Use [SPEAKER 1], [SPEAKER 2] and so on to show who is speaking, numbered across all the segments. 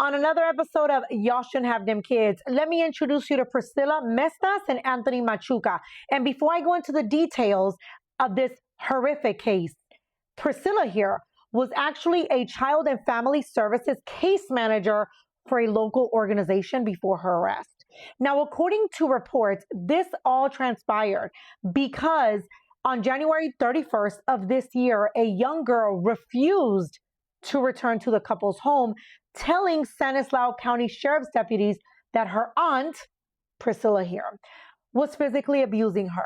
[SPEAKER 1] On another episode of Y'all Shouldn't Have Them Kids, let me introduce you to Priscilla, Mestaz, and Anthony Machuca. And before I go into the details of this horrific case, Priscilla here was actually a child and family services case manager for a local organization before her arrest. Now, according to reports, this all transpired because on January 31st of this year, a young girl refused to return to the couple's home, telling Stanislaus County Sheriff's deputies that her aunt, Priscilla here, was physically abusing her.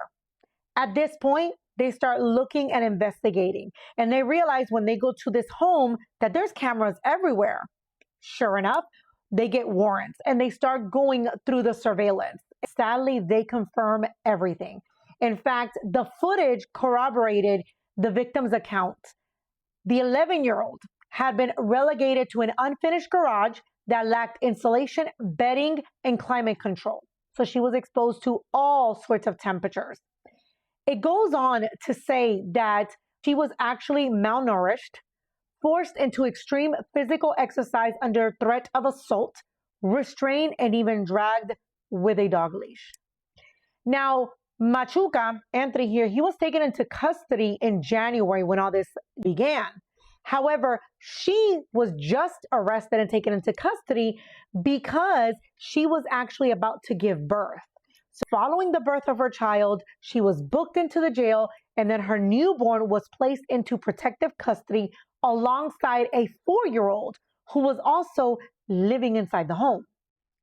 [SPEAKER 1] At this point, they start looking and investigating, and they realize when they go to this home that there's cameras everywhere. Sure enough, they get warrants and they start going through the surveillance. Sadly, they confirm everything. In fact, the footage corroborated the victim's account. The 11-year-old had been relegated to an unfinished garage that lacked insulation, bedding, and climate control. So she was exposed to all sorts of temperatures. It goes on to say that she was actually malnourished, forced into extreme physical exercise under threat of assault, restrained, and even dragged with a dog leash. Now, Machuca, Anthony here, he was taken into custody in January when all this began. However, she was just arrested and taken into custody because she was actually about to give birth. So following the birth of her child, she was booked into the jail, and then her newborn was placed into protective custody alongside a 4-year-old who was also living inside the home.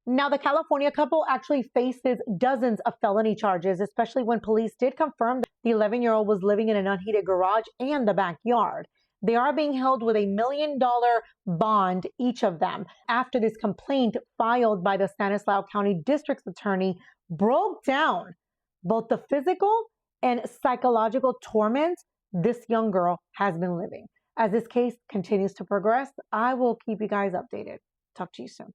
[SPEAKER 1] Now, the California couple actually faces dozens of felony charges, especially when police did confirm that the 11-year-old was living in an unheated garage and the backyard. They are being held with $1 million bond, each of them, after this complaint filed by the Stanislaus County District's attorney broke down both the physical and psychological torment this young girl has been living. As this case continues to progress, I will keep you guys updated. Talk to you soon.